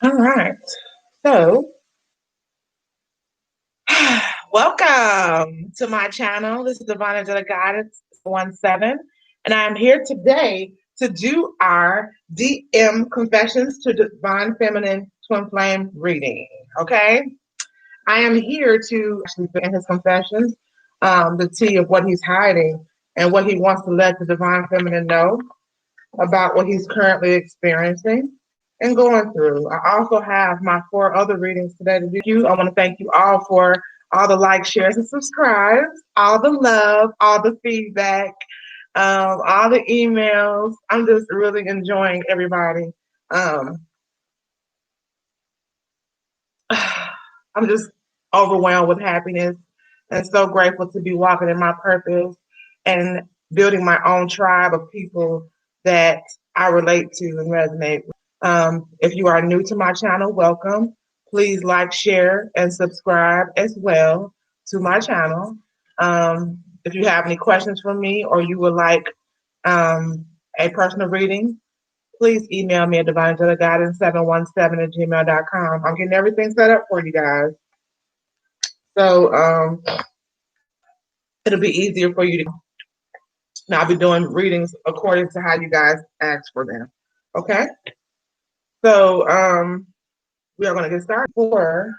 All right. So, welcome to my channel. This is Divine Angelic Guidance 17, and I'm here today to do our DM Confessions to Divine Feminine Twin Flame reading. Okay. I am here to actually put in his confessions the tea of what he's hiding and what he wants to let the Divine Feminine know about what he's currently experiencing and going through. I also have my 4 other readings today to do. I want to thank you all for all the likes, shares, and subscribes, all the love, all the feedback, all the emails. I'm just really enjoying everybody. I'm just overwhelmed with happiness and so grateful to be walking in my purpose and building my own tribe of people that I relate to and resonate with. If you are new to my channel, welcome. Please like, share, and subscribe as well to my channel. If you have any questions for me or you would like a personal reading, please email me at divineangelic717 at gmail.com. I'm getting everything set up for you guys. So it'll be easier for you to. Now I'll be doing readings according to how you guys ask for them. Okay. So we are going to get started for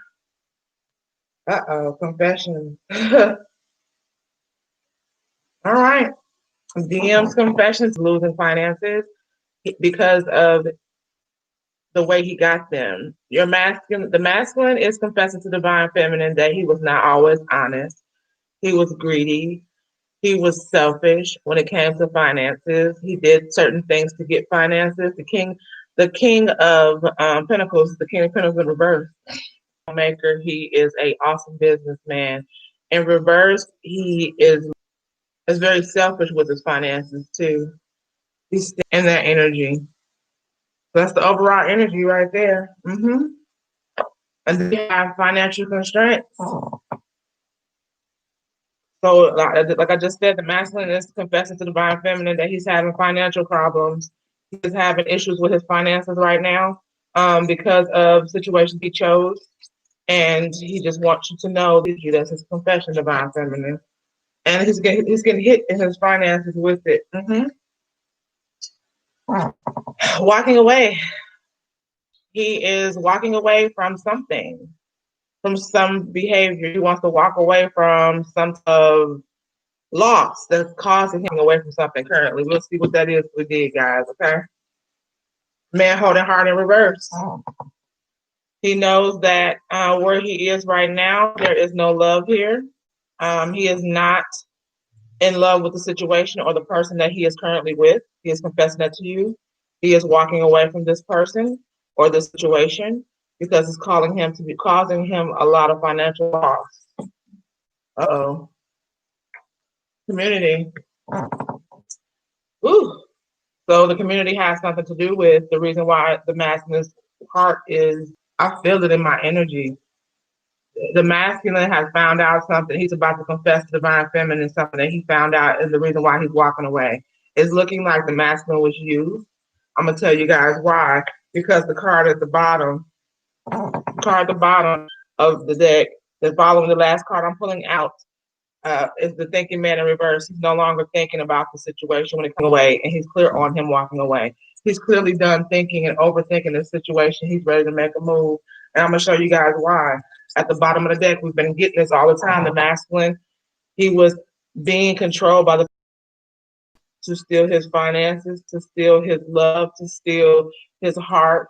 confessions. All right. DM's confessions, losing finances because of the way he got them. The masculine is confessing to divine feminine that he was not always honest. He was greedy. He was selfish when it came to finances. He did certain things to get finances. The king of Pentacles, the king of Pentacles in reverse. Maker. He is a awesome businessman. In reverse, he is very selfish with his finances too. He's in that energy. That's the overall energy right there. And then you have financial constraints. So, like I just said, the masculine is confessing to the divine feminine that he's having financial problems. He's having issues with his finances right now because of situations he chose. And he just wants you to know that that's his confession, divine feminine. And he's getting hit in his finances with it. Walking away. He is walking away from something, from some behavior. He wants to walk away from some of loss that's causing him away from something currently. We'll see what that is we did, guys, okay? Man holding heart in reverse. He knows that where he is right now, there is no love here. He is not in love with the situation or the person that he is currently with. He is confessing that to you. He is walking away from this person or this situation because it's causing him a lot of financial loss. Community. Ooh. So the community has something to do with the reason why the masculine's heart is, I feel it in my energy. The masculine has found out something. He's about to confess to divine feminine something that he found out is the reason why he's walking away. It's looking like the masculine was used. I'm going to tell you guys why. Because the card at the bottom of the deck, that's following the last card I'm pulling out, is the thinking man in reverse. He's no longer thinking about the situation when it comes away, and he's clear on him walking away. He's clearly done thinking and overthinking the situation. He's ready to make a move. And I'm going to show you guys why. At the bottom of the deck, we've been getting this all the time. The masculine, he was being controlled by the to steal his finances, to steal his love, to steal his heart,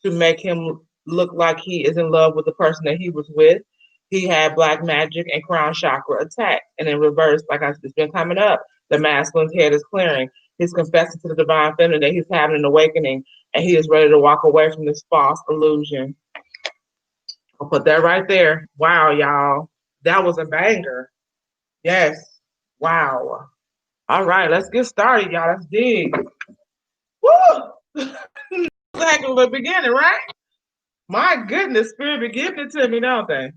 to make him look like he is in love with the person that he was with. He had black magic and crown chakra attack. And in reverse, like it's been coming up, the masculine's head is clearing. He's confessing to the divine feminine that he's having an awakening and he is ready to walk away from this false illusion. I'll put that right there. Wow, y'all. That was a banger. Yes. Wow. All right, let's get started, y'all. Let's dig. Woo! Like a beginning, right? My goodness, Spirit be giving it to me, don't they?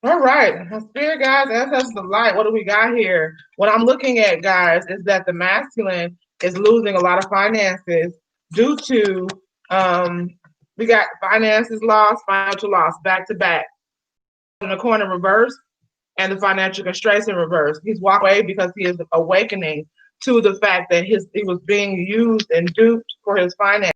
All right, Spirit guys, that's the light. What do we got here? What I'm looking at, guys, is that the masculine is losing a lot of finances due to We got finances lost, financial loss, back to back. In the corner reverse, and the financial constraints in reverse. He's walked away because he is awakening to the fact that he was being used and duped for his finance.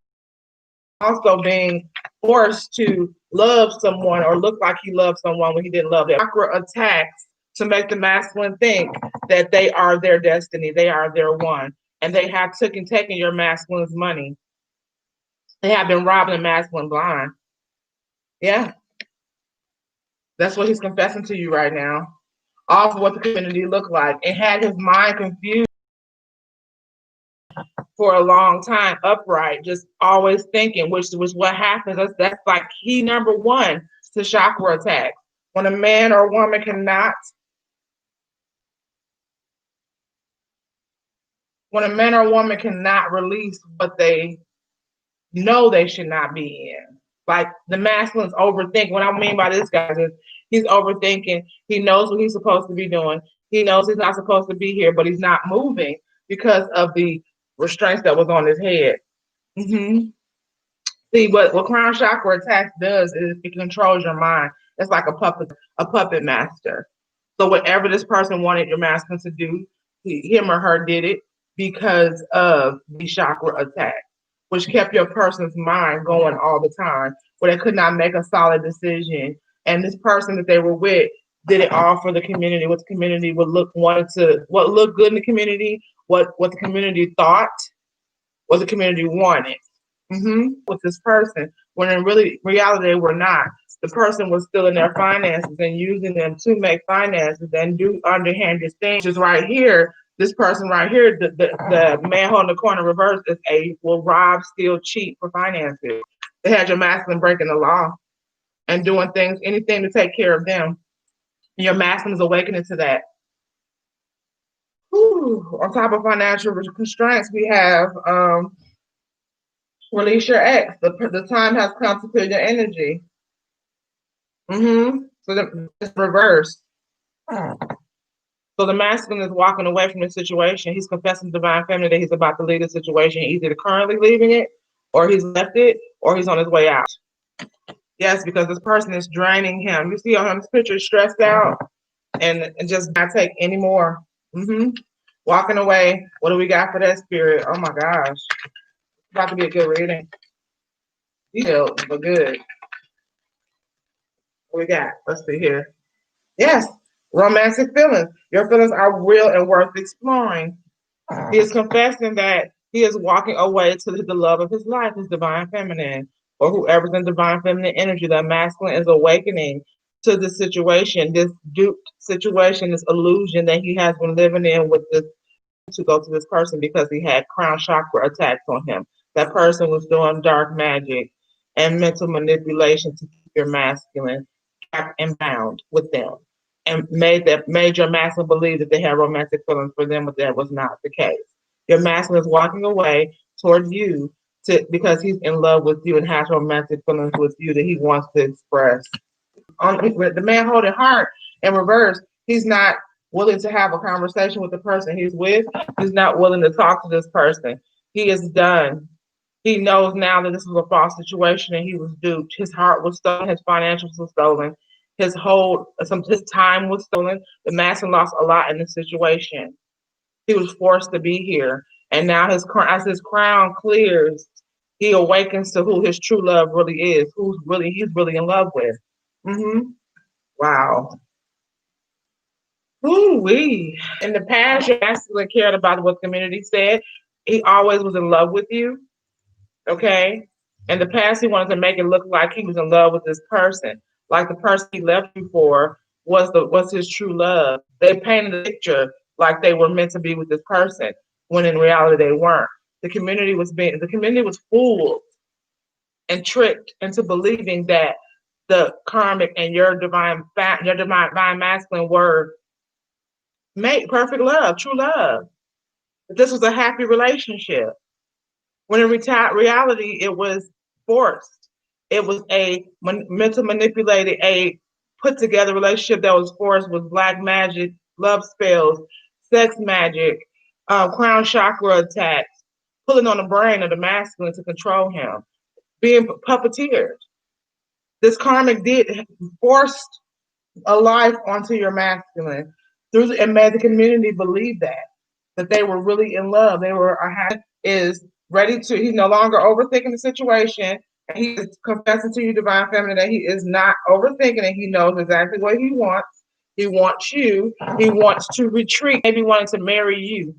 Also being forced to love someone or look like he loved someone when he didn't love them. Chakra attacks to make the masculine think that they are their destiny, they are their one, and they have taken your masculine's money. They have been robbing the masculine blind. Yeah. That's what he's confessing to you right now. Off what the community looked like. It had his mind confused for a long time, upright, just always thinking, which was what happens. That's like key number one to chakra attack. When a man or a woman cannot, release what they know they should not be in. Like the masculine's overthinking. What I mean by this, guys, is he's overthinking. He knows what he's supposed to be doing. He knows he's not supposed to be here, but he's not moving because of the restraints that was on his head. Mm-hmm. See, what crown chakra attacks does is it controls your mind. It's like a puppet master. So whatever this person wanted your masculine to do, him or her did it because of the chakra attack, which kept your person's mind going all the time, where they could not make a solid decision. And this person that they were with did it all for the community. What the community what looked good in the community, what the community thought, what the community wanted. With this person, when in reality they were not. The person was still in their finances and using them to make finances and do underhanded things. Just right here, this person right here, the man holding the corner reverse will rob, steal, cheat for finances. They had your masculine breaking the law and doing things, anything to take care of them. And your masculine is awakening to that. On top of financial constraints, we have release your ex. The time has come to clear your energy. So it's reverse. So the masculine is walking away from the situation. He's confessing to divine feminine that he's about to leave the situation. Either currently leaving it, or he's left it, or he's on his way out. Yes, because this person is draining him. You see on his picture, stressed out and just not take any more. Walking away. What do we got for that spirit? Oh my gosh. It's about to be a good reading. Detailed, but good. What we got? Let's see here. Yes, romantic feelings. Your feelings are real and worth exploring. He is confessing that he is walking away to the love of his life, his divine feminine, or whoever's in divine feminine energy. That masculine is awakening to the situation, this duped situation, this illusion that he has been living in with this, to go to this person because he had crown chakra attacks on him. That person was doing dark magic and mental manipulation to keep your masculine trapped and bound with them, and made your masculine believe that they had romantic feelings for them, but that was not the case. Your masculine is walking away towards you because he's in love with you and has romantic feelings with you that he wants to express. The man holding heart in reverse, he's not willing to have a conversation with the person he's with. He's not willing to talk to this person. He is done. He knows now that this was a false situation and he was duped. His heart was stolen. His financials were stolen. His time was stolen. The masculine lost a lot in the situation. He was forced to be here. And now as his crown clears, he awakens to who his true love really is, he's really in love with. Wow. Ooh-wee. In the past, your masculine cared about what the community said. He always was in love with you. Okay. In the past, he wanted to make it look like he was in love with this person, like the person he left you for was his true love. They painted a picture like they were meant to be with this person, when in reality they weren't. The community was fooled and tricked into believing that the karmic and your divine masculine were made perfect love, true love. This was a happy relationship. When in reality, it was forced. It was a mental manipulated, a put together relationship that was forced with black magic, love spells, sex magic, crown chakra attacks, pulling on the brain of the masculine to control him. being puppeteered. This karmic did forced a life onto your masculine through, and made the community believe that they were really in love. They were is ready to. He's no longer overthinking the situation, and he is confessing to you, divine feminine, that he is not overthinking it. He knows exactly what he wants. He wants you. He wants to retreat. Maybe wanting to marry you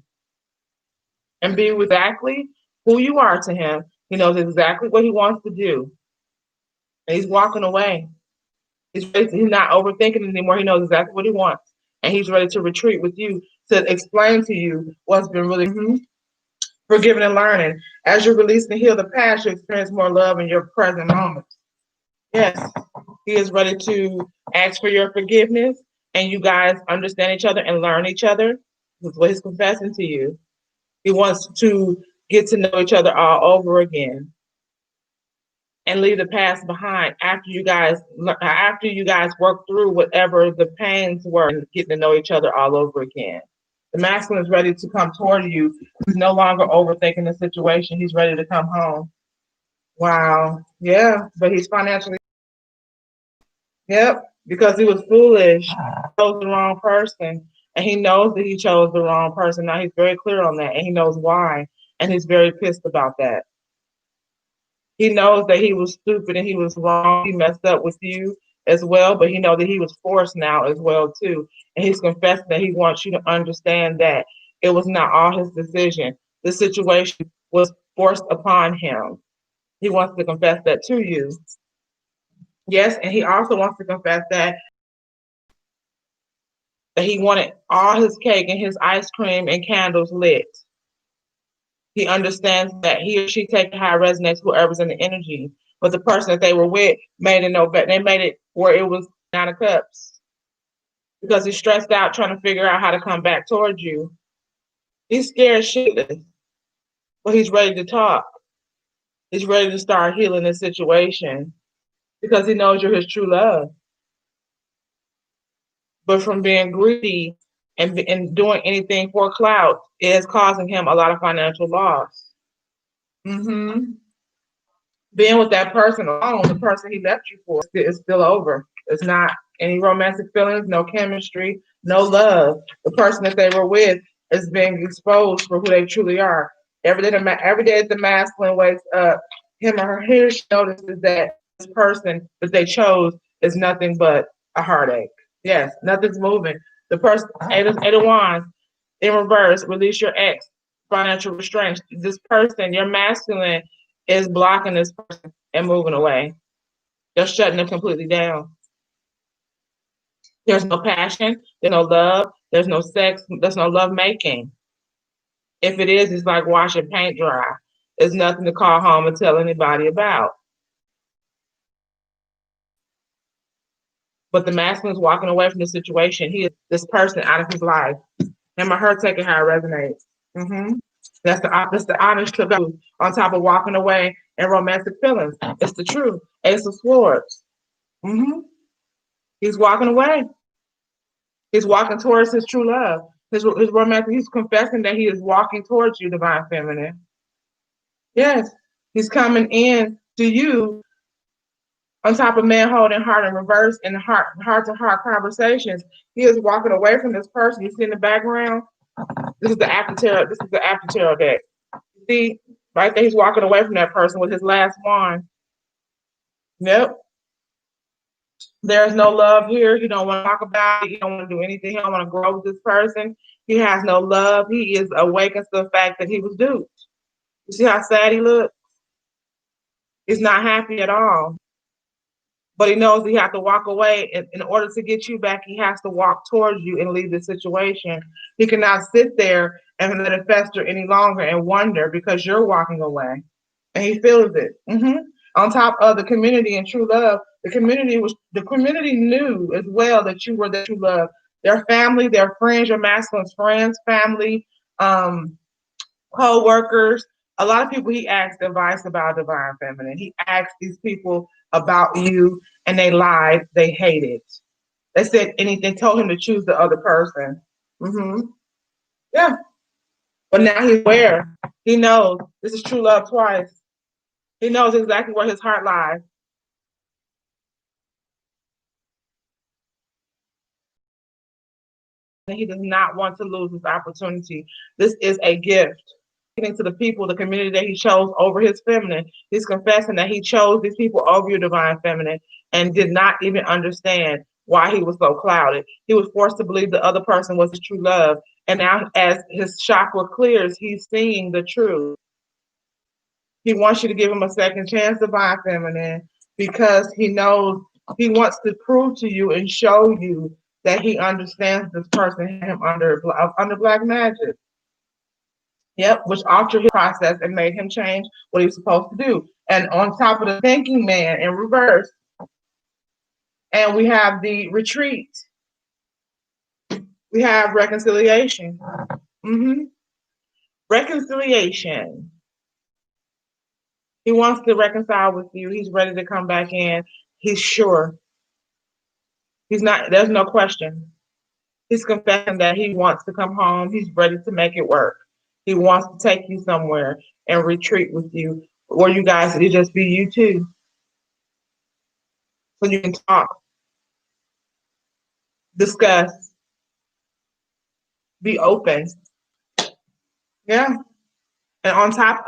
and be with exactly who you are to him. He knows exactly what he wants to do, and he's walking away. He's not overthinking anymore. He knows exactly what he wants, and he's ready to retreat with you to explain to you what's been really forgiving and learning. As you release and heal the past, you experience more love in your present moment. Yes, he is ready to ask for your forgiveness, and you guys understand each other and learn each other. That's what he's confessing to you. He wants to get to know each other all over again and leave the past behind after you guys work through whatever the pains were and getting to know each other all over again. The masculine is ready to come toward you. He's no longer overthinking the situation. He's ready to come home. Wow. Yeah, but he's financially. Yep, because he was foolish. He chose the wrong person. And he knows that he chose the wrong person. Now he's very clear on that, and he knows why. And he's very pissed about that. He knows that he was stupid and he was wrong. He messed up with you as well, but he knows that he was forced now as well too. And he's confessing that he wants you to understand that it was not all his decision. The situation was forced upon him. He wants to confess that to you. Yes, and he also wants to confess that he wanted all his cake and his ice cream and candles lit. He understands that he or she takes high resonates whoever's in the energy. But the person that they were with made it no better. They made it where it was 9 of cups. Because he's stressed out trying to figure out how to come back towards you. He's scared shitless. But he's ready to talk. He's ready to start healing the situation. Because he knows you're his true love. But from being greedy and doing anything for clout is causing him a lot of financial loss. Being with that person alone, the person he left you for, is still over. It's not any romantic feelings, no chemistry, no love. The person that they were with is being exposed for who they truly are. Every day the masculine wakes up, him or her notices that this person that they chose is nothing but a heartache. Yes, nothing's moving. The person, Eight of Wands, in reverse, release your ex, financial restraints. This person, your masculine, is blocking this person and moving away. They're shutting them completely down. There's no passion, there's no love, there's no sex, there's no love making. If it is, it's like washing paint dry. There's nothing to call home and tell anybody about. But the masculine is walking away from the situation. He is this person out of his life. Him or her taking how it resonates. That's the honest truth on top of walking away and romantic feelings. It's the truth. Ace of Swords. He's walking away. He's walking towards his true love. His romantic. He's confessing that he is walking towards you, divine feminine. Yes, he's coming in to you on top of man holding heart in reverse and heart-to-heart conversations. He is walking away from this person. You see in the background. This is the after tarot. This is the after tarot deck. See, right there, he's walking away from that person with his last wand. Yep. There's no love here. He don't want to talk about it. He don't want to do anything. He don't want to grow with this person. He has no love. He is awakened to the fact that he was duped. You see how sad he looks? He's not happy at all. But he knows he has to walk away. In order to get you back, he has to walk towards you and leave the situation. He cannot sit there and let it fester any longer and wonder because you're walking away. And he feels it. On top of the community and true love, the community knew as well that you were their true love. Their family, their friends, your masculine's friends, family, co-workers. A lot of people he asked advice about divine feminine. He asked these people about you and they lied. They hated. They said anything, told him to choose the other person. Yeah. But now he's aware. He knows this is true love twice. He knows exactly where his heart lies. And he does not want to lose this opportunity. This is a gift. To the people, the community that he chose over his feminine. He's confessing that he chose these people over your divine feminine and did not even understand why he was so clouded. He was forced to believe the other person was his true love. And now, as his chakra clears, he's seeing the truth. He wants you to give him a second chance, divine feminine, because he knows he wants to prove to you and show you that he understands this person him under black magic. Yep, which altered his process and made him change what he was supposed to do. And on top of the thinking man in reverse, and we have the retreat. We have reconciliation. Mm-hmm. Reconciliation. He wants to reconcile with you. He's ready to come back in. He's sure. He's not, there's no question. He's confessing that he wants to come home. He's ready to make it work. He wants to take you somewhere and retreat with you, or you guys, it just be you two. So you can talk, discuss, be open. Yeah. And on top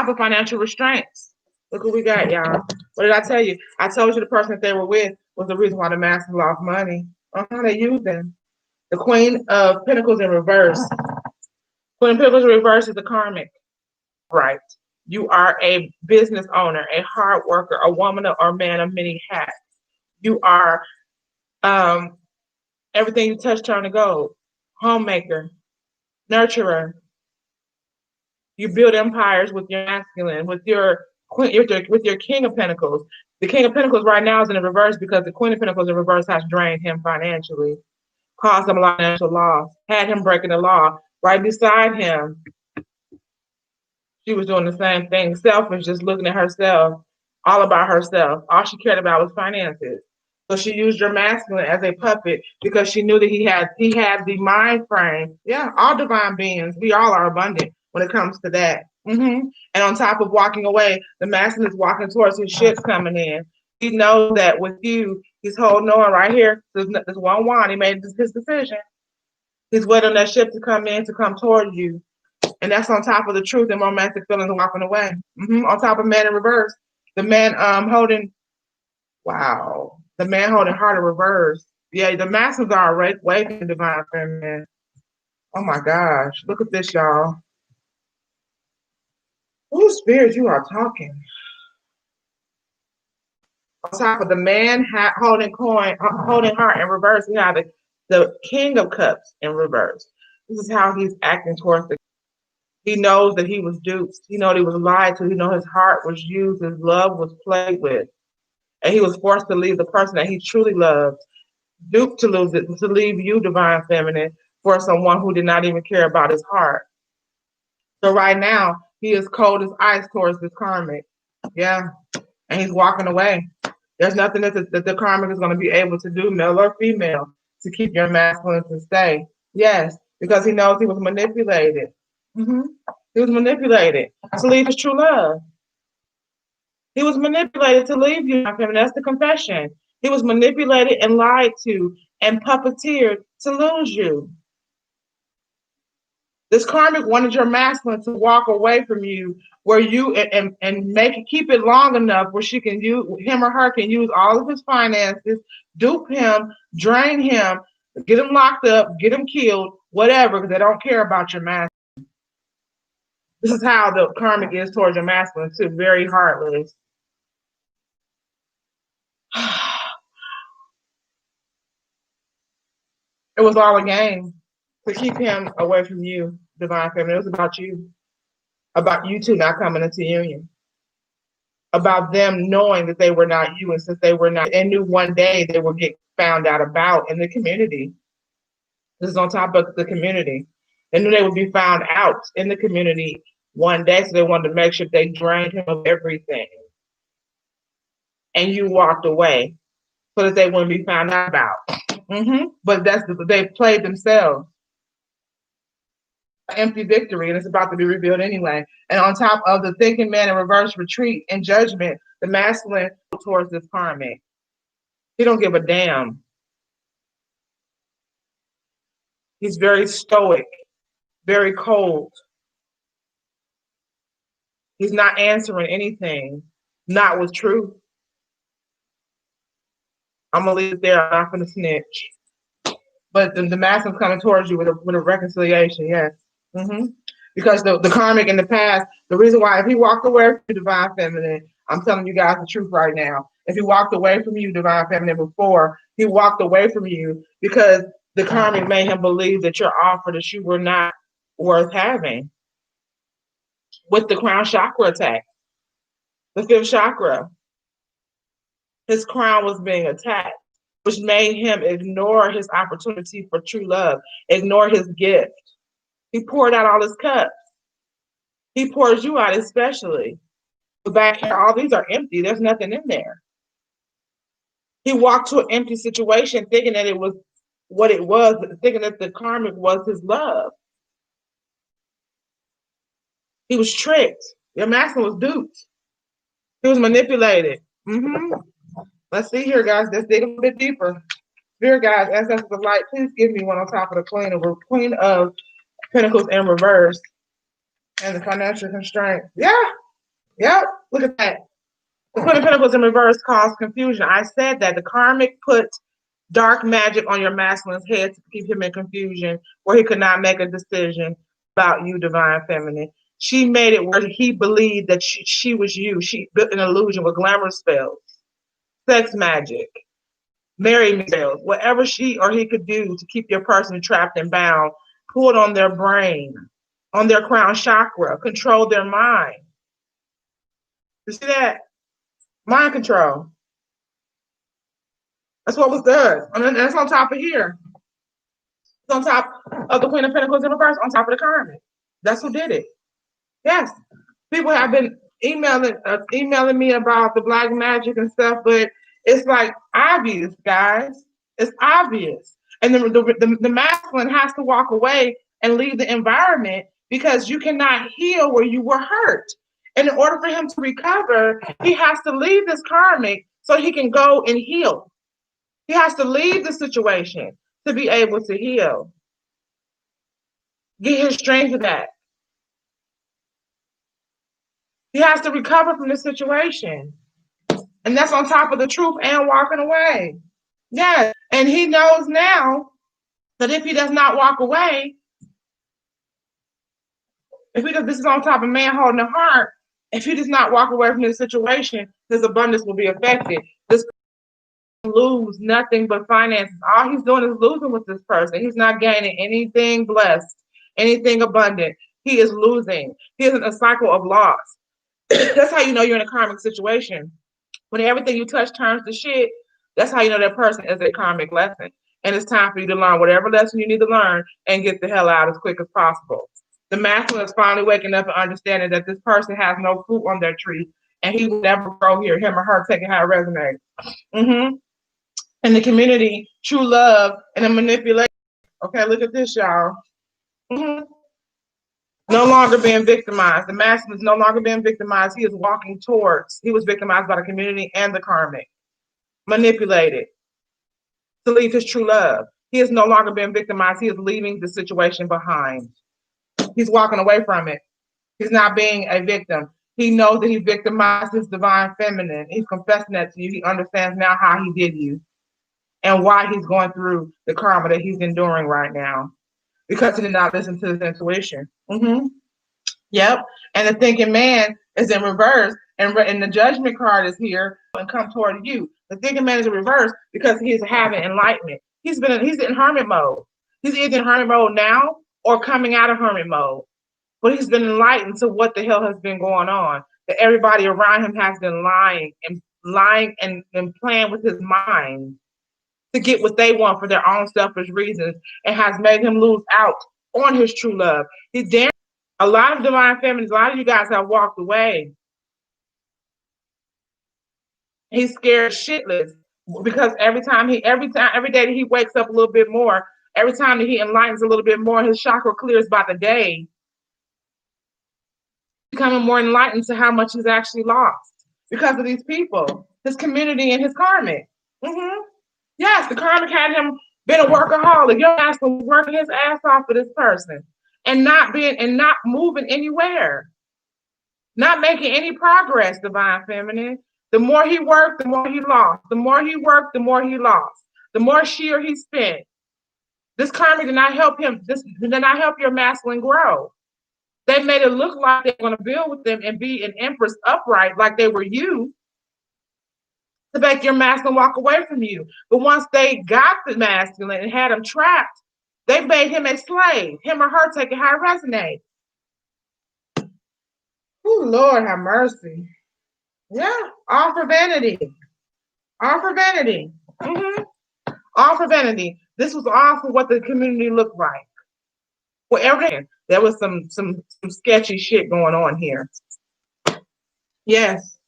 of financial restraints. Look what we got, y'all. What did I tell you? I told you the person that they were with was the reason why the master lost money. They used them. The Queen of Pentacles in reverse. Queen of Pentacles in reverse is the karmic. Right. You are a business owner, a hard worker, a woman or man of many hats. You are everything you touch turn to gold. Homemaker, nurturer. You build empires with your masculine, with your queen, with your King of Pentacles. The King of Pentacles right now is in the reverse because the Queen of Pentacles in reverse has drained him financially, caused him a lot of financial loss, had him breaking the law. Right beside him, she was doing the same thing, selfish, just looking at herself, all about herself. All she cared about was finances. So she used your masculine as a puppet because she knew that he had the mind frame. Yeah, all divine beings, we all are abundant when it comes to that. Mm-hmm. And on top of walking away, the masculine is walking towards his ships coming in. He knows that with you, he's holding on right here. There's one wand. He made his decision. He's waiting on that ship to come in, to come toward you. And that's on top of the truth and romantic feelings walking away. Mm-hmm. On top of man in reverse. The man holding, wow. The man holding heart in reverse. Yeah, the masters are awakening divine feminine. Oh my gosh. Look at this, y'all. Whose spirit you are talking? On top of the man holding heart in reverse, we have the King of Cups in reverse. This is how he's acting towards the. He knows that he was duped. He knows he was lied to. He knows his heart was used. His love was played with. And he was forced to leave the person that he truly loved. Duped to lose it, to leave you, divine feminine, for someone who did not even care about his heart. So right now, he is cold as ice towards this karmic. Yeah. And he's walking away. There's nothing that the karmic is going to be able to do, male or female, to keep your masculine to stay. Yes, because he knows he was manipulated. Mm-hmm. He was manipulated to leave his true love. He was manipulated to leave you, my friend. That's the confession. He was manipulated and lied to and puppeteered to lose you. This karmic wanted your masculine to walk away from you, where you and make it, keep it long enough where she can use, him or her can use all of his finances, dupe him, drain him, get him locked up, get him killed, whatever, because they don't care about your masculine. This is how the karmic is towards your masculine too, very heartless. It was all a game to keep him away from you, divine feminine. It was about you two not coming into union, about them knowing that they were not you, and since they were not, they knew one day they would get found out about in the community. This is on top of the community. They knew they would be found out in the community one day, so they wanted to make sure they drained him of everything. And you walked away so that they wouldn't be found out about. Mm-hmm. But they played themselves. an empty victory, and it's about to be revealed anyway. And on top of the thinking man in reverse retreat and judgment, the masculine towards this karmic. He don't give a damn. He's very stoic, very cold. He's not answering anything, not with truth. I'm gonna leave it there. I'm not gonna snitch. But the masculine's coming towards you with a reconciliation, yes. Because the karmic in the past, the reason why, if he walked away from you, divine feminine, I'm telling you guys the truth right now. If he walked away from you, divine feminine, before, he walked away from you because the karmic made him believe that your offer, that you were not worth having. With the crown chakra attack, the fifth chakra, his crown was being attacked, which made him ignore his opportunity for true love, ignore his gift. He poured out all his cups. He pours you out especially. The back here, all these are empty. There's nothing in there. He walked to an empty situation thinking that it was what it was, thinking that the karmic was his love. He was tricked. Your masculine was duped. He was manipulated. Let's see here, guys. Let's dig a bit deeper. Spirit guys, ancestors of light, please give me one on top of the Queen of Pentacles in reverse and the financial constraint. Yeah, look at that. The Queen of Pentacles in reverse caused confusion. I said that the karmic put dark magic on your masculine's head to keep him in confusion, where he could not make a decision about you, divine feminine. She made it where he believed that she was you. She built an illusion with glamour spells, sex magic, marry spells, whatever she or he could do to keep your person trapped and bound, pulled on their brain, on their crown chakra, control their mind. You see that? Mind control. That's what was done. And that's on top of here. It's on top of the Queen of Pentacles in reverse, on top of the karmic. That's who did it. Yes. People have been emailing me about the black magic and stuff, but it's like obvious, guys. It's obvious. And the masculine has to walk away and leave the environment because you cannot heal where you were hurt. And in order for him to recover, he has to leave this karmic so he can go and heal. He has to leave the situation to be able to heal. Get his strength back. He has to recover from the situation. And that's on top of the truth and walking away. Yes. And he knows now that if he does not walk away, this is on top of man holding the heart, if he does not walk away from this situation, his abundance will be affected. This lose nothing but finances. All he's doing is losing with this person. He's not gaining anything blessed, anything abundant. He is losing. He is in a cycle of loss. That's how you know you're in a karmic situation. When everything you touch turns to shit, that's how you know that person is a karmic lesson. And it's time for you to learn whatever lesson you need to learn and get the hell out as quick as possible. The masculine is finally waking up and understanding that this person has no fruit on their tree and he will never grow here, him or her taking how it resonates. In the community, true love and a manipulation. Okay, look at this, y'all. No longer being victimized. The masculine is no longer being victimized. He is walking towards. He was victimized by the community and the karmic. Manipulated to leave his true love. He is no longer being victimized. He is leaving the situation behind. He's walking away from it. He's not being a victim. He knows that he victimized his divine feminine. He's confessing that to you. He understands now how he did you and why he's going through the karma that he's enduring right now because he did not listen to his intuition. Yep. And the thinking man is in reverse, and the judgment card is here and come toward you. The thinking man is in reverse because he's having enlightenment. He's in hermit mode. He's either in hermit mode now or coming out of hermit mode. But he's been enlightened to what the hell has been going on. That everybody around him has been lying and playing with his mind to get what they want for their own selfish reasons, and has made him lose out on his true love. A lot of divine feminines, a lot of you guys have walked away. He's scared shitless because every day that he wakes up a little bit more, Every time that he enlightens a little bit more, his chakra clears by the day, becoming more enlightened to how much he's actually lost because of these people, his community and his karmic. Yes, the karmic had him been a workaholic. Your ass was working his ass off for this person and not moving anywhere, not making any progress, divine feminine. The more he worked, the more he lost. The more he worked, the more he lost. The more sheer he spent. This karmic did not help him. This did not help your masculine grow. They made it look like they were going to build with them and be an empress upright like they were you, to make your masculine walk away from you. But once they got the masculine and had him trapped, they made him a slave. Him or her, take it how it resonates. Oh, Lord have mercy. Yeah, all for vanity. All for vanity. All for vanity. This was all for what the community looked like. Well, everything. There was some sketchy shit going on here. Yes.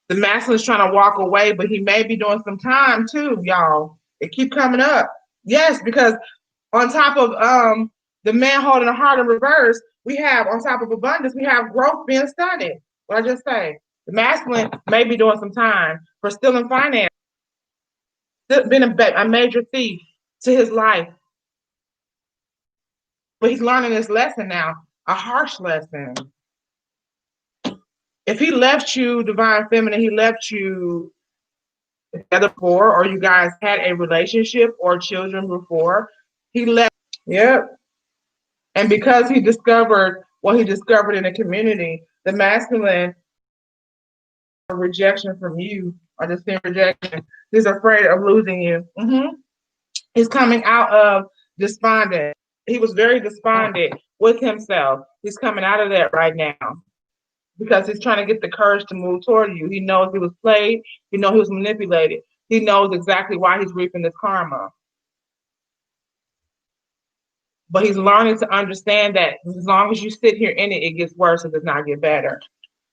The masculine's trying to walk away, but he may be doing some time too, y'all. It keep coming up. Yes, because on top of the man holding a heart in reverse, we have, on top of abundance, we have growth being stunted. What I just say? The masculine may be doing some time for stealing finance, been a major thief to his life. But he's learning this lesson now, a harsh lesson. If he left you, divine feminine, he left you together before, or you guys had a relationship or children before, he left. Yep. And because he discovered what he discovered in the community, the masculine rejection from you, or the same rejection, he's afraid of losing you. He's coming out of despondent. He was very despondent with himself. He's coming out of that right now because he's trying to get the courage to move toward you. He knows he was played. He knows he was manipulated. He knows exactly why he's reaping this karma. But he's learning to understand that as long as you sit here in it, it gets worse. It does not get better.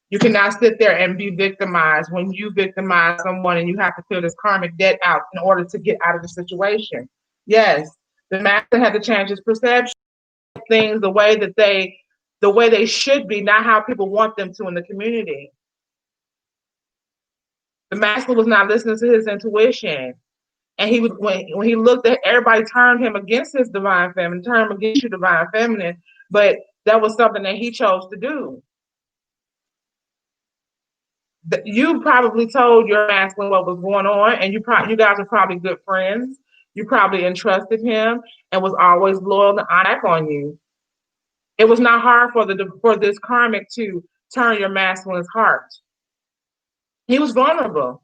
You cannot sit there and be victimized when you victimize someone and you have to fill this karmic debt out in order to get out of the situation. Yes, the master had to change his perception of things the way they should be, not how people want them to in the community. The master was not listening to his intuition. And he was, when he looked at everybody, turned him against his divine feminine, turned him against your divine feminine, but that was something that he chose to do. You probably told your masculine what was going on, and you guys are probably good friends. You probably entrusted him and was always loyal to act on you. It was not hard for this karmic to turn your masculine's heart. He was vulnerable.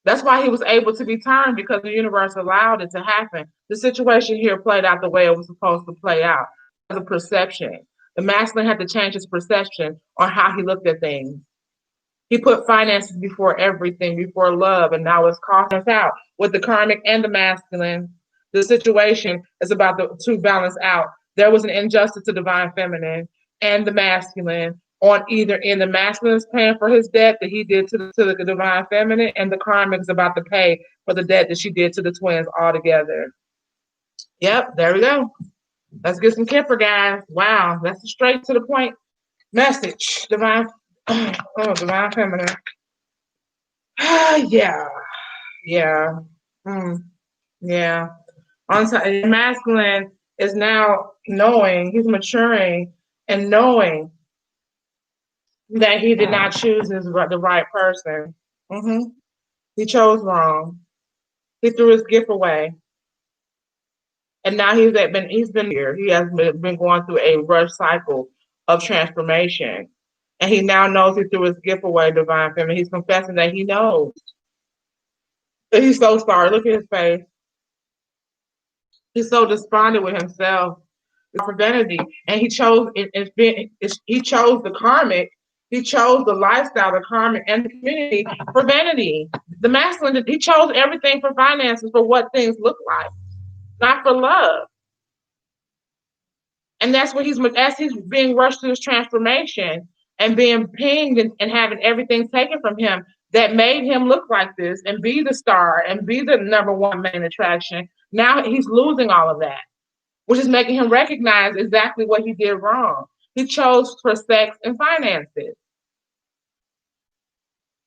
That's why he was able to be turned, because the universe allowed it to happen. The situation here played out the way it was supposed to play out. The perception. The masculine had to change his perception on how he looked at things. He put finances before everything, before love, and now it's costing us out. With the karmic and the masculine, the situation is about to balance out. There was an injustice to divine feminine and the masculine. On either end, the masculine is paying for his debt that he did to the divine feminine, and the karmic is about to pay for the debt that she did to the twins all together. Yep, there we go. Let's get some Kipper, guys. Wow, that's a straight to the point message. Divine feminine. Yeah. Yeah. Yeah. Masculine is now knowing, he's maturing and knowing that he did not choose the right person. He chose wrong. He threw his gift away. And now he's been here. He has been going through a rush cycle of transformation. And he now knows he threw his gift away, divine feminine. He's confessing that he knows. But he's so sorry. Look at his face. He's so despondent with himself for vanity. And he chose he chose the karmic. He chose the lifestyle, the karmic, and the community for vanity. The masculine, he chose everything for finances, for what things look like, not for love. And that's what as he's being rushed to this transformation and being pinged and having everything taken from him, that made him look like this and be the star and be the number one main attraction. Now he's losing all of that, which is making him recognize exactly what he did wrong. He chose for sex and finances.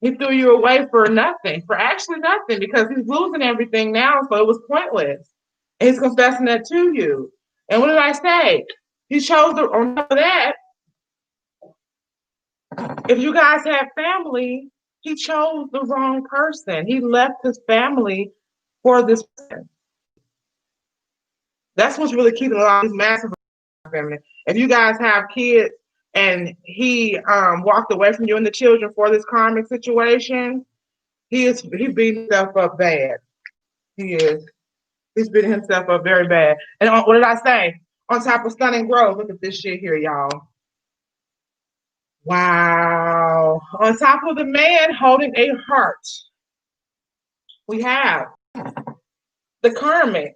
He threw you away for nothing, for actually nothing, because he's losing everything now, so it was pointless. And he's confessing that to you. And what did I say? He chose on top of that, if you guys have family, he chose the wrong person. He left his family for this person. That's what's really keeping a lot of these massive family. If you guys have kids and he walked away from you and the children for this karmic situation, he beat himself up bad. He is. He's beating himself up very bad. And what did I say? On top of stunning growth, look at this shit here, y'all. Wow. On top of the man holding a heart, we have the karmic.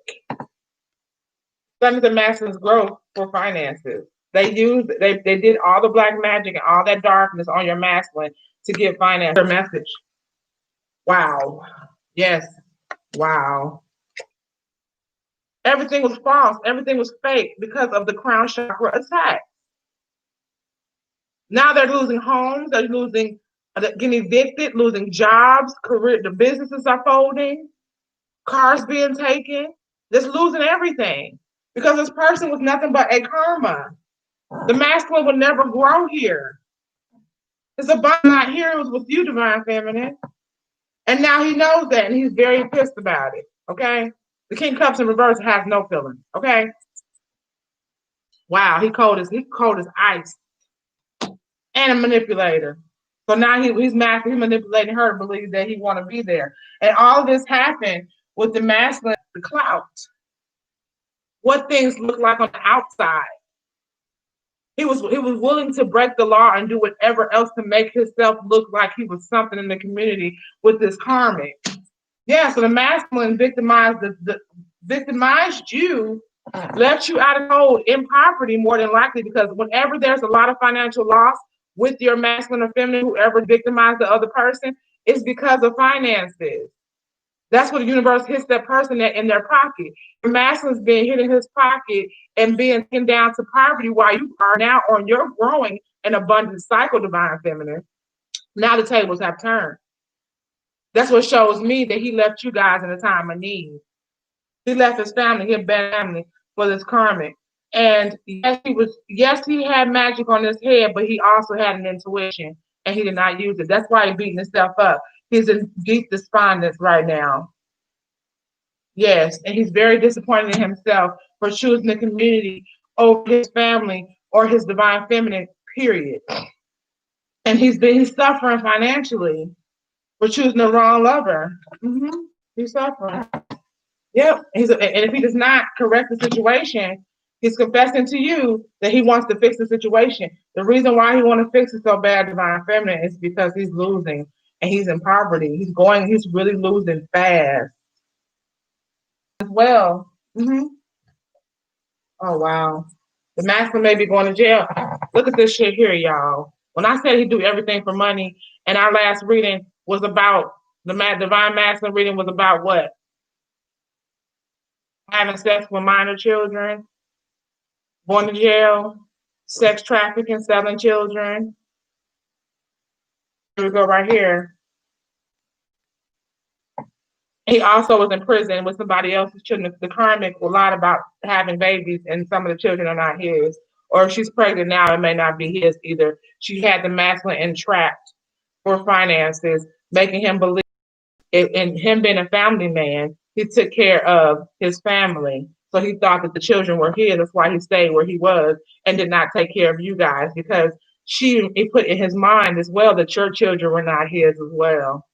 Stunning the masculine's growth for finances. They did all the black magic and all that darkness on your masculine to get finance. Their message. Wow. Yes. Wow. Everything was false. Everything was fake because of the crown chakra attack. Now they're losing homes. They're losing, getting evicted, losing jobs, career. The businesses are folding. Cars being taken. Just losing everything because this person was nothing but a karma. The masculine would never grow here. It's abundance not here. It was with you, divine feminine. And now he knows that, and he's very pissed about it. Okay, the King of Cups in reverse has no feeling. Okay, wow, he cold as ice, and a manipulator. So now he's masculine. He's manipulating her to believe that he want to be there, and all of this happened with the masculine, the clout. What things look like on the outside. He was willing to break the law and do whatever else to make himself look like he was something in the community with this karmic. Yeah, so the masculine victimized you, left you out of cold in poverty more than likely, because whenever there's a lot of financial loss with your masculine or feminine, whoever victimized the other person, it's because of finances. That's what the universe hits that person in their pocket. Your masculine's being hit in his pocket and being taken down to poverty while you are now on your growing and abundant cycle, divine feminine. Now the tables have turned. That's what shows me that he left you guys in a time of need. He left his family, his family, for this karmic. And yes, he had magic on his head, but he also had an intuition, and he did not use it. That's why he's beating himself up. He's in deep despondence right now. Yes, and he's very disappointed in himself for choosing the community over his family or his divine feminine, period. And he's suffering financially for choosing the wrong lover. He's suffering. Yep. And if he does not correct the situation, he's confessing to you that he wants to fix the situation. The reason why he wants to fix it so bad, divine feminine, is because he's losing and he's in poverty. He's really losing fast as well. Oh, wow. The masculine may be going to jail. Look at this shit here, y'all. When I said he'd do everything for money, and our last reading was about, the divine masculine reading was about what? Having sex with minor children, going to jail, sex trafficking, selling children. Here we go right here. He also was in prison with somebody else's children. The karmic lied about having babies, and some of the children are not his. Or if she's pregnant now, it may not be his either. She had the masculine entrapped for finances, making him believe, in him being a family man, he took care of his family. So he thought that the children were his. That's why he stayed where he was and did not take care of you guys, because he put in his mind as well that your children were not his as well.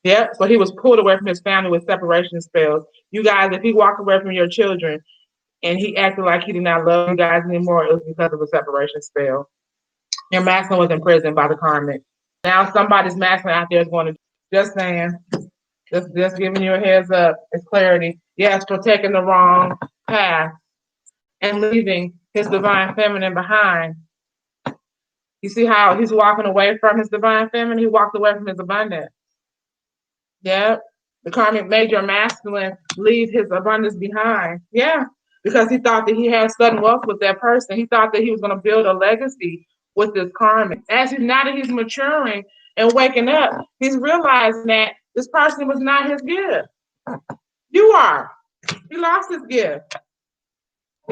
Yeah, so he was pulled away from his family with separation spells. You guys, if he walked away from your children and he acted like he did not love you guys anymore, it was because of a separation spell. Your masculine was in prison by the karmic. Now somebody's masculine out there is going to, just saying, just giving you a heads up. It's clarity. Yes, for taking the wrong path and leaving his divine feminine behind. You see how he's walking away from his divine feminine? He walked away from his abundance. Yeah. The karmic made your masculine leave his abundance behind. Yeah. Because he thought that he had sudden wealth with that person. He thought that he was going to build a legacy with this karmic. Now that he's maturing and waking up, he's realizing that this person was not his gift. You are. He lost his gift.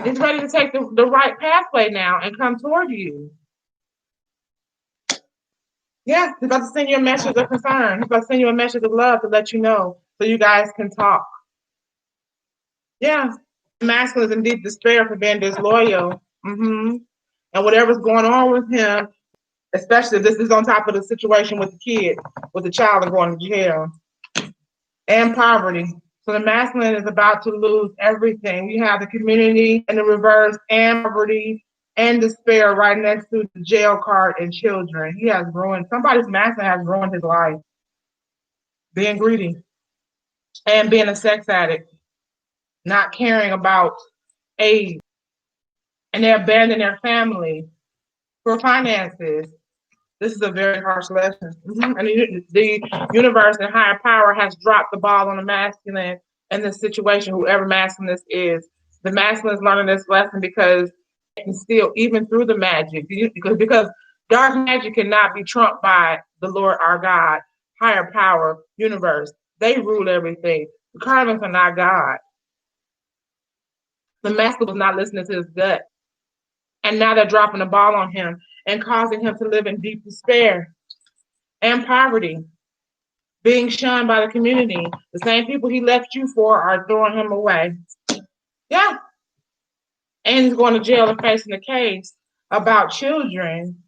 He's ready to take the right pathway now and come toward you. Yeah, he's about to send you a message of concern. He's about to send you a message of love to let you know so you guys can talk. Yeah. Masculine is in deep despair for being disloyal. And whatever's going on with him, especially if this is on top of the situation with the kid, with the child going to jail, and poverty. So the masculine is about to lose everything. You have the community in the reverse, and poverty and despair right next to the jail card and children. He has ruined, somebody's masculine has ruined his life. Being greedy and being a sex addict, not caring about age, and they abandon their family for finances. This is a very harsh lesson. And the universe and higher power has dropped the ball on the masculine in this situation, whoever masculine this is. The masculine is learning this lesson because it can still, even through the magic, because dark magic cannot be trumped by the Lord our God, higher power, universe. They rule everything. The Karmics are not God. The masculine was not listening to his gut. And now they're dropping the ball on him and causing him to live in deep despair and poverty, being shunned by the community. The same people he left you for are throwing him away. Yeah. And he's going to jail and facing a case about children,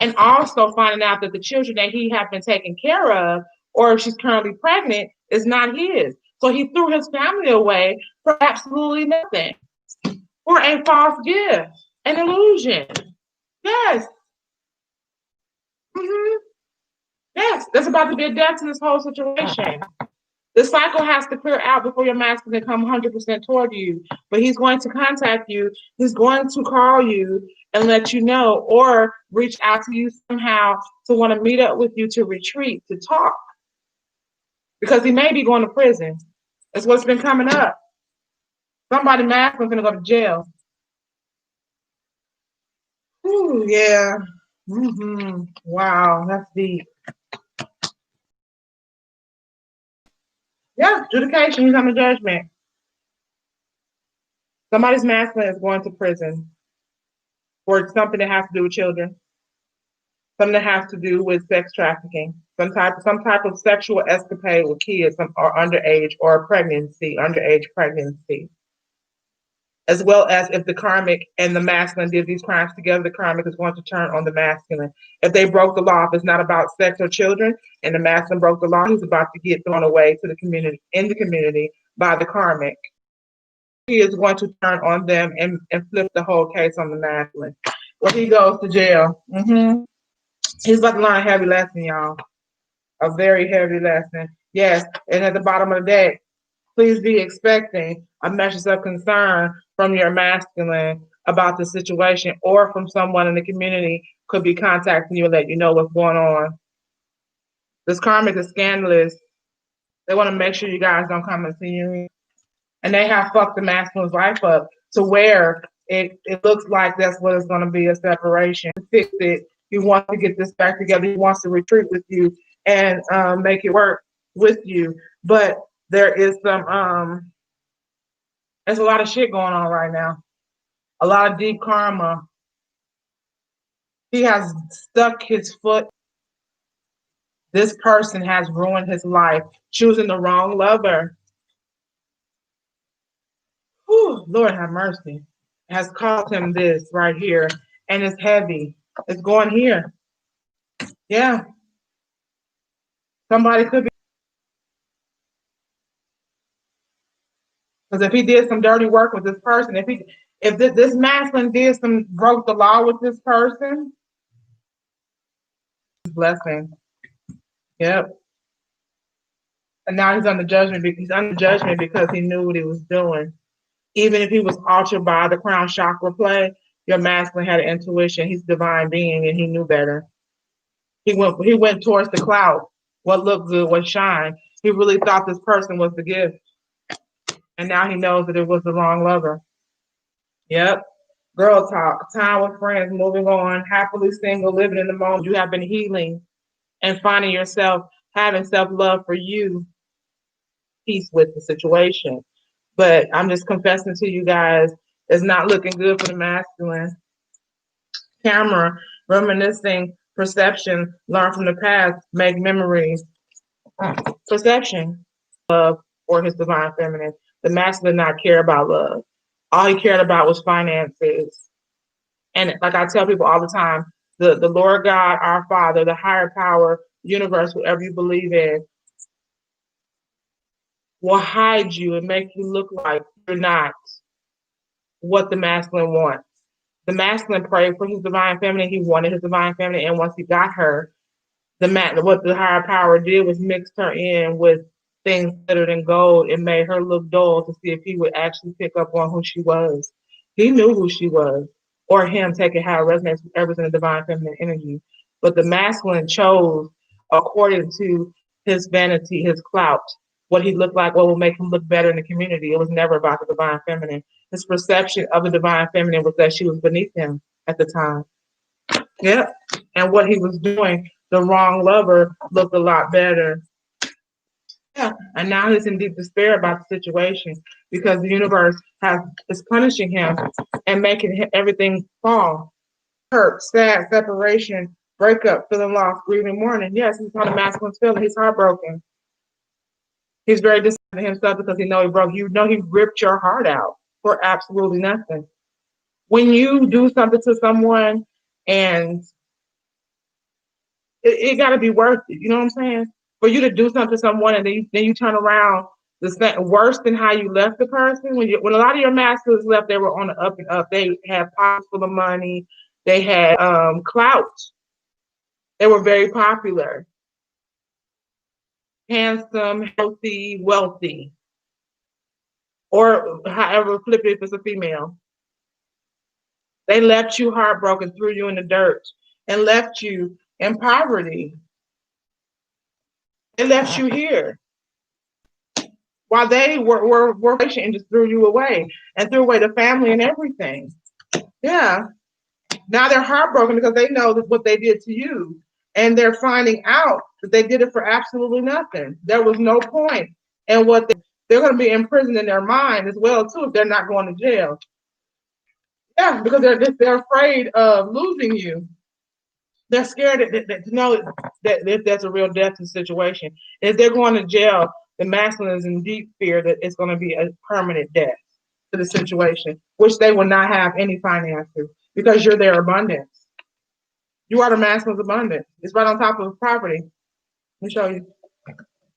and also finding out that the children that he had been taking care of, or if she's currently pregnant, is not his. So he threw his family away for absolutely nothing, for a false gift, an illusion. Yes. Yes, there's about to be a death to this whole situation. The cycle has to clear out before your master can come 100% toward you. But he's going to contact you. He's going to call you and let you know, or reach out to you somehow to want to meet up with you to retreat, to talk. Because he may be going to prison. That's what's been coming up. Somebody masculine is going to go to jail. Ooh, yeah. Wow, that's deep. Yeah, adjudication, he's under judgment. Somebody's masculine is going to prison for something that has to do with children, something that has to do with sex trafficking, some type of sexual escapade with kids or underage or underage pregnancy. As well as if the karmic and the masculine did these crimes together, the karmic is going to turn on the masculine. If they broke the law, if it's not about sex or children, and the masculine broke the law, he's about to get thrown away to the community by the karmic. He is going to turn on them and flip the whole case on the masculine. Well, he goes to jail. He's about to learn a heavy lesson, y'all. A very heavy lesson. Yes, and at the bottom of the deck, please be expecting a message of concern from your masculine about the situation, or from someone in the community could be contacting you and let you know what's going on. This karmic is scandalous. They want to make sure you guys don't come and see you. And they have fucked the masculine's life up to where it looks like that's what it's going to be, a separation. Fix it. He wants to get this back together. He wants to retreat with you and make it work with you. But there is there's a lot of shit going on right now. A lot of deep karma. He has stuck his foot. This person has ruined his life, choosing the wrong lover. Whew, Lord have mercy. Has caused him this right here. And it's heavy. It's going here. Yeah. Somebody could be. Because if he did some dirty work with this person, if this masculine broke the law with this person, blessing. Yep. And now he's under judgment. He's under judgment because he knew what he was doing. Even if he was altered by the crown chakra play, Your masculine had an intuition. He's a divine being and he knew better. He went towards the cloud. What looked good, what shined. He really thought this person was the gift. And now he knows that it was the wrong lover. Yep. Girl talk, time with friends, moving on, happily single, living in the moment. You have been healing and finding yourself, having self-love for you, peace with the situation. But I'm just confessing to you guys, it's not looking good for the masculine. Camera, reminiscing, perception, learn from the past, make memories. Perception, love, or his divine feminine. The masculine did not care about love. All he cared about was finances. And like I tell people all the time, the Lord God, our Father, the higher power, universe, whatever you believe in, will hide you and make you look like you're not what the masculine wants. The masculine prayed for his divine feminine. He wanted his divine feminine. And once he got her, what the higher power did was mix her in with things better than gold. It made her look dull to see if he would actually pick up on who she was. He knew who she was, or him taking how it resonates with everything in the divine feminine energy. But the masculine chose according to his vanity, his clout, what he looked like, what will make him look better in the community. It was never about the divine feminine. His perception of the divine feminine was that she was beneath him at the time. Yep. And what he was doing, the wrong lover looked a lot better. Yeah. And now he's in deep despair about the situation because the universe is punishing him and making everything fall. Hurt, sad, separation, breakup, feeling lost, grieving, mourning. Yes, he's on a masculine's feeling. He's heartbroken. He's very disappointed in himself because he knows he broke. You know he ripped your heart out for absolutely nothing. When you do something to someone and it got to be worth it, you know what I'm saying? For you to do something to someone and then you turn around worse than how you left the person. When a lot of your masculines left, they were on the up and up. They had pockets full of money. They had clout. They were very popular, handsome, healthy, wealthy, or however flip it if it's a female. They left you heartbroken, threw you in the dirt, and left you in poverty. They left you here. While they were patient and just threw you away and threw away the family and everything. Yeah. Now they're heartbroken because they know what they did to you. And they're finding out that they did it for absolutely nothing. There was no point. And they're going to be imprisoned in their mind as well, too, if they're not going to jail. Yeah, because they're afraid of losing you. They're scared to know that if there's a real death in the situation. If they're going to jail, the masculine is in deep fear that it's going to be a permanent death to the situation, which they will not have any finances because you're their abundance. You are the masculine's abundance. It's right on top of the property. Let me show you.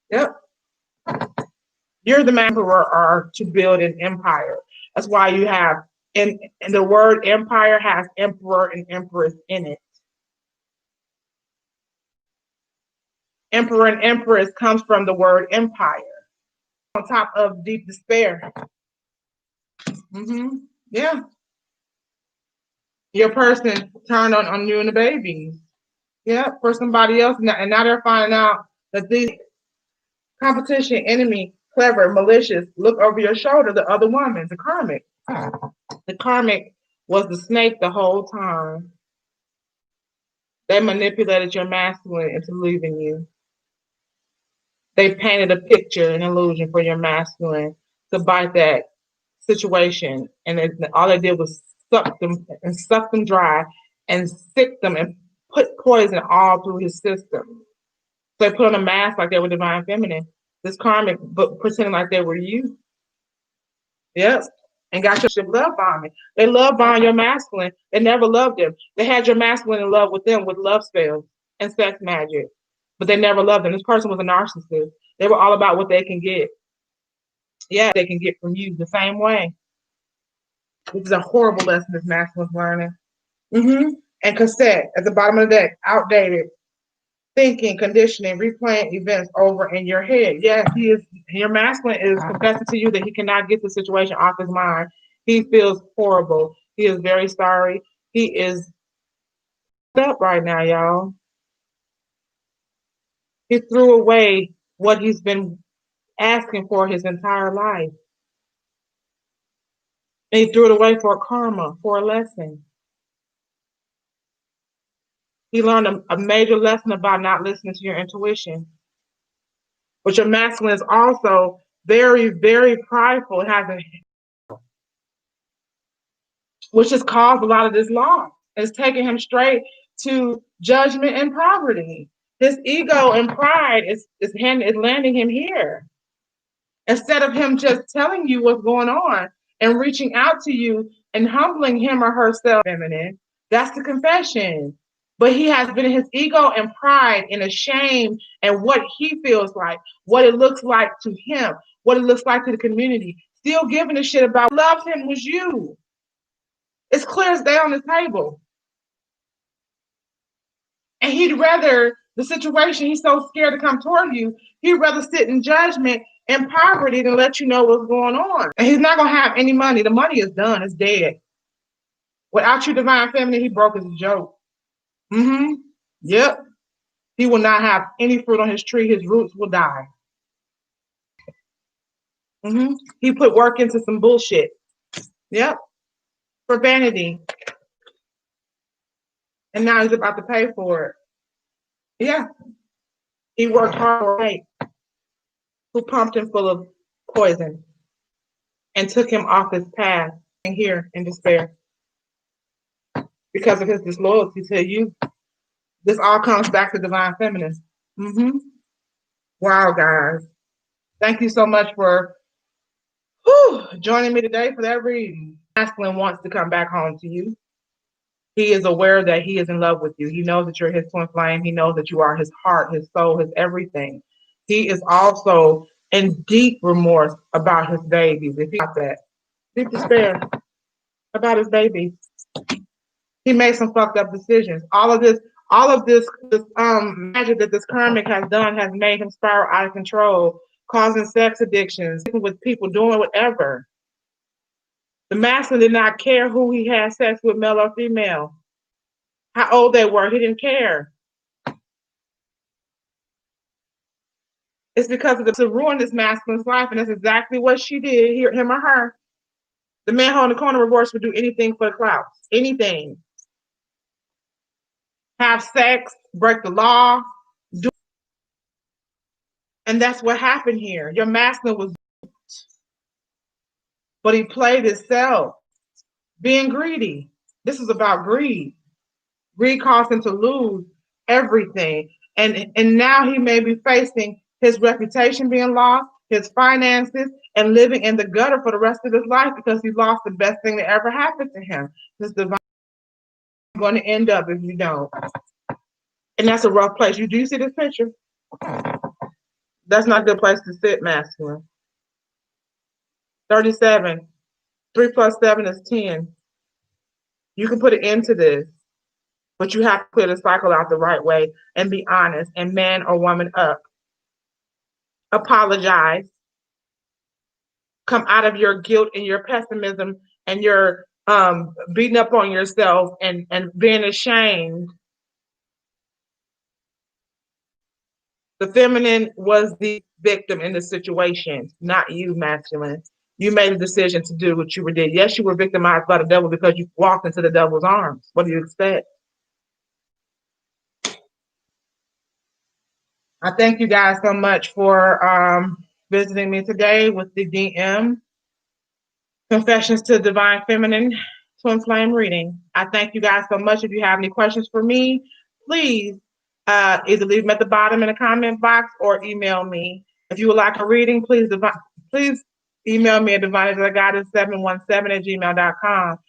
Yep. You're the emperor to build an empire. That's why you have, and the word empire has emperor and empress in it. Emperor and empress comes from the word empire. On top of deep despair. Yeah. Your person turned on you and the babies. Yeah, for somebody else. And now they're finding out that the competition, enemy, clever, malicious, look over your shoulder, the other woman, the karmic. The karmic was the snake the whole time. They manipulated your masculine into leaving you. They painted a picture, an illusion for your masculine to bite that situation. And all they did was suck them dry and sick them and put poison all through his system. So they put on a mask like they were divine feminine. This karmic, but pretending like they were you. Yep. And got your love bombing. They love bombing your masculine. They never loved them. They had your masculine in love with them with love spells and sex magic. But they never loved them. This person was a narcissist. They were all about what they can get. Yeah, they can get from you the same way. This is a horrible lesson this masculine's learning. And cassette at the bottom of the deck, outdated. Thinking, conditioning, replaying events over in your head. Yes, your masculine is confessing to you that he cannot get the situation off his mind. He feels horrible. He is very sorry. He is up right now, y'all. He threw away what he's been asking for his entire life. And he threw it away for karma, for a lesson. He learned a major lesson about not listening to your intuition. But your masculine is also very, very prideful. It has which has caused a lot of this loss. It's taking him straight to judgment and poverty. His ego and pride is landing him here. Instead of him just telling you what's going on and reaching out to you and humbling him or herself, feminine, that's the confession. But he has been in his ego and pride and a shame and what he feels like, what it looks like to him, what it looks like to the community. Still giving a shit about what loves him was you. It's clear as day on the table. And he'd rather the situation, he's so scared to come toward you, he'd rather sit in judgment and poverty than let you know what's going on. And he's not going to have any money. The money is done. It's dead. Without your divine feminine, he broke his joke. Yep. He will not have any fruit on his tree. His roots will die. He put work into some bullshit. Yep. For vanity. And now he's about to pay for it. Yeah. He worked hard for it. Who pumped him full of poison and took him off his path and here in despair. Because of his disloyalty to you. This all comes back to divine feminine. Wow, guys. Thank you so much for joining me today for that reading. Masculine wants to come back home to you. He is aware that he is in love with you. He knows that you're his twin flame. He knows that you are his heart, his soul, his everything. He is also in deep remorse about his babies. If he got that, deep despair about his babies. He made some fucked up decisions. All of this magic that this karmic has done has made him spiral out of control, causing sex addictions with people, doing whatever. The masculine did not care who he had sex with, male or female, how old they were. He didn't care. It's because of to ruin this masculine's life, and that's exactly what she did, him or her. The man holding the corner remorse would do anything for the clout. Anything. Have sex, break the law, and that's what happened here. Your masculine was, but he played himself, being greedy. This is about greed. Greed caused him to lose everything, and now he may be facing his reputation being lost, his finances, and living in the gutter for the rest of his life because he lost the best thing that ever happened to him. This divine is going to end up if you don't. And that's a rough place. Do you see this picture? That's not a good place to sit, masculine. 37. 3 plus 7 is 10. You can put an end to this, but you have to clear the cycle out the right way and be honest and man or woman up. Apologize. Come out of your guilt and your pessimism and your beating up on yourself and being ashamed. The feminine was the victim in the situation, not you, masculine. You made a decision to do what you did. Yes, you were victimized by the devil because you walked into the devil's arms. What do you expect? I thank you guys so much for visiting me today with the DM Confessions to Divine Feminine Twin Flame reading. I thank you guys so much. If you have any questions for me, please either leave them at the bottom in the comment box or email me. If you would like a reading, please email me at divinegoddess717@gmail.com.